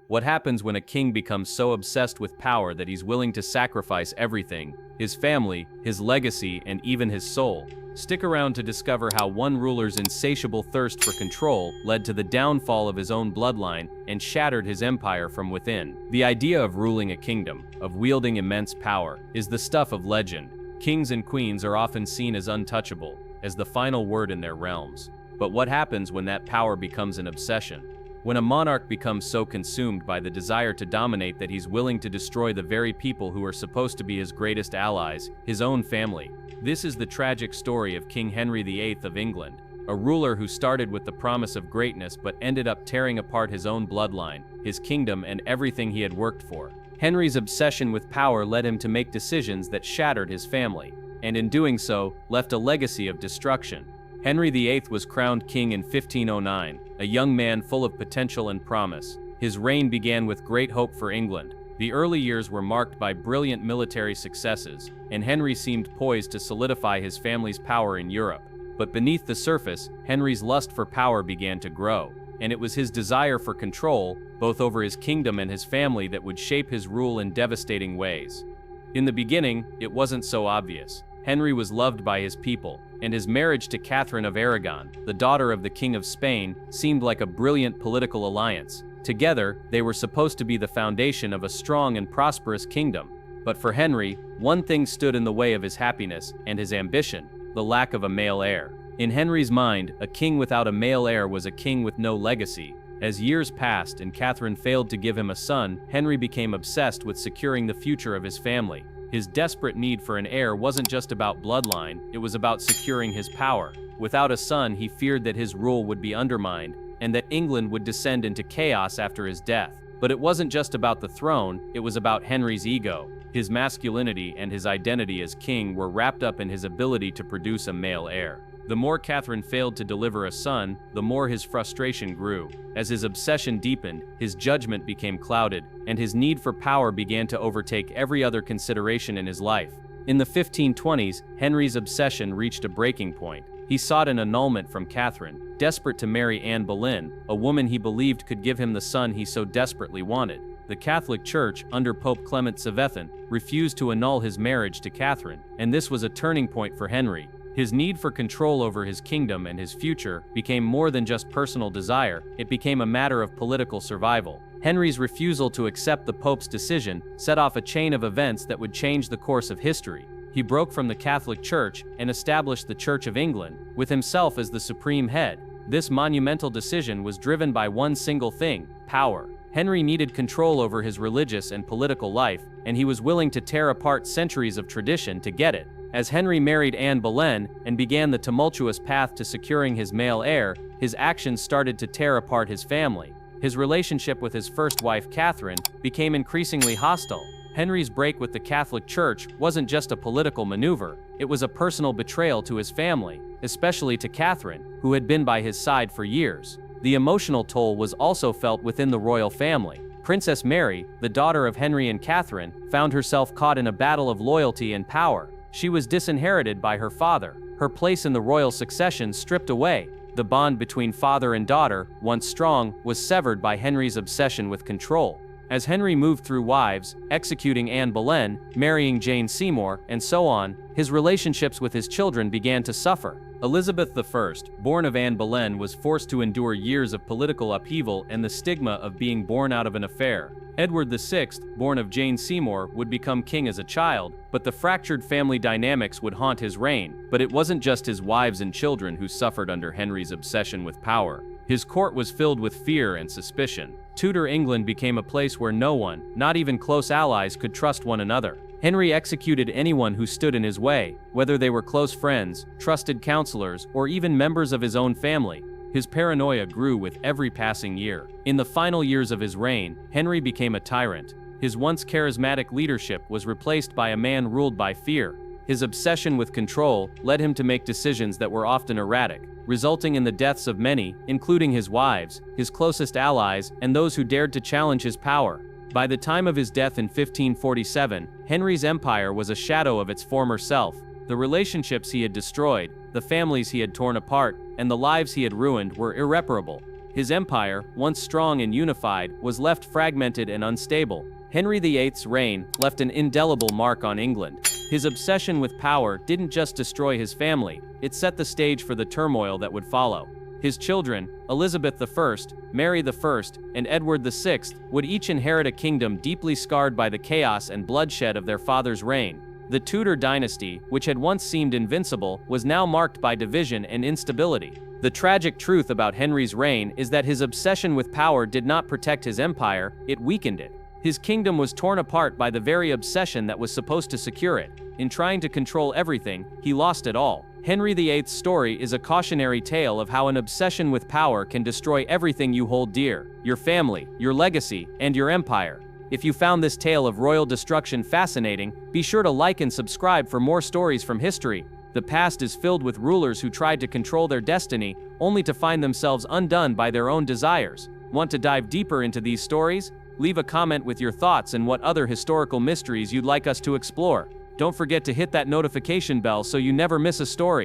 What happens when a king becomes so obsessed with power that he's willing to sacrifice everything, his family, his legacy, and even his soul? Stick around to discover how one ruler's insatiable thirst for control led to the downfall of his own bloodline and shattered his empire from within. The idea of ruling a kingdom, of wielding immense power, is the stuff of legend. Kings and queens are often seen as untouchable, as the final word in their realms. But what happens when that power becomes an obsession? When a monarch becomes so consumed by the desire to dominate that he's willing to destroy the very people who are supposed to be his greatest allies, his own family. This is the tragic story of King Henry VIII of England, a ruler who started with the promise of greatness but ended up tearing apart his own bloodline, his kingdom, and everything he had worked for. Henry's obsession with power led him to make decisions that shattered his family, and in doing so, left a legacy of destruction. Henry VIII was crowned king in 1509, a young man full of potential and promise. His reign began with great hope for England. The early years were marked by brilliant military successes, and Henry seemed poised to solidify his family's power in Europe. But beneath the surface, Henry's lust for power began to grow, and it was his desire for control, both over his kingdom and his family, that would shape his rule in devastating ways. In the beginning, it wasn't so obvious. Henry was loved by his people, and his marriage to Catherine of Aragon, the daughter of the King of Spain, seemed like a brilliant political alliance. Together, they were supposed to be the foundation of a strong and prosperous kingdom. But for Henry, one thing stood in the way of his happiness and his ambition: the lack of a male heir. In Henry's mind, a king without a male heir was a king with no legacy. As years passed and Catherine failed to give him a son, Henry became obsessed with securing the future of his family. His desperate need for an heir wasn't just about bloodline, it was about securing his power. Without a son, he feared that his rule would be undermined, and that England would descend into chaos after his death. But it wasn't just about the throne, it was about Henry's ego. His masculinity and his identity as king were wrapped up in his ability to produce a male heir. The more Catherine failed to deliver a son, the more his frustration grew. As his obsession deepened, his judgment became clouded, and his need for power began to overtake every other consideration in his life. In the 1520s, Henry's obsession reached a breaking point. He sought an annulment from Catherine, desperate to marry Anne Boleyn, a woman he believed could give him the son he so desperately wanted. The Catholic Church, under Pope Clement VII, refused to annul his marriage to Catherine, and this was a turning point for Henry. His need for control over his kingdom and his future became more than just personal desire, it became a matter of political survival. Henry's refusal to accept the Pope's decision set off a chain of events that would change the course of history. He broke from the Catholic Church and established the Church of England, with himself as the supreme head. This monumental decision was driven by one single thing: power. Henry needed control over his religious and political life, and he was willing to tear apart centuries of tradition to get it. As Henry married Anne Boleyn and began the tumultuous path to securing his male heir, his actions started to tear apart his family. His relationship with his first wife, Catherine, became increasingly hostile. Henry's break with the Catholic Church wasn't just a political maneuver, it was a personal betrayal to his family, especially to Catherine, who had been by his side for years. The emotional toll was also felt within the royal family. Princess Mary, the daughter of Henry and Catherine, found herself caught in a battle of loyalty and power. She was disinherited by her father, her place in the royal succession stripped away. The bond between father and daughter, once strong, was severed by Henry's obsession with control. As Henry moved through wives, executing Anne Boleyn, marrying Jane Seymour, and so on, his relationships with his children began to suffer. Elizabeth I, born of Anne Boleyn, was forced to endure years of political upheaval and the stigma of being born out of an affair. Edward VI, born of Jane Seymour, would become king as a child, but the fractured family dynamics would haunt his reign. But it wasn't just his wives and children who suffered under Henry's obsession with power. His court was filled with fear and suspicion. Tudor England became a place where no one, not even close allies, could trust one another. Henry executed anyone who stood in his way, whether they were close friends, trusted counselors, or even members of his own family. His paranoia grew with every passing year. In the final years of his reign, Henry became a tyrant. His once charismatic leadership was replaced by a man ruled by fear. His obsession with control led him to make decisions that were often erratic, resulting in the deaths of many, including his wives, his closest allies, and those who dared to challenge his power. By the time of his death in 1547, Henry's empire was a shadow of its former self. The relationships he had destroyed, the families he had torn apart, and the lives he had ruined were irreparable. His empire, once strong and unified, was left fragmented and unstable. Henry VIII's reign left an indelible mark on England. His obsession with power didn't just destroy his family, it set the stage for the turmoil that would follow. His children, Elizabeth I, Mary I, and Edward VI, would each inherit a kingdom deeply scarred by the chaos and bloodshed of their father's reign. The Tudor dynasty, which had once seemed invincible, was now marked by division and instability. The tragic truth about Henry's reign is that his obsession with power did not protect his empire, it weakened it. His kingdom was torn apart by the very obsession that was supposed to secure it. In trying to control everything, he lost it all. Henry VIII's story is a cautionary tale of how an obsession with power can destroy everything you hold dear: your family, your legacy, and your empire. If you found this tale of royal destruction fascinating, be sure to like and subscribe for more stories from history. The past is filled with rulers who tried to control their destiny, only to find themselves undone by their own desires. Want to dive deeper into these stories? Leave a comment with your thoughts and what other historical mysteries you'd like us to explore. Don't forget to hit that notification bell so you never miss a story.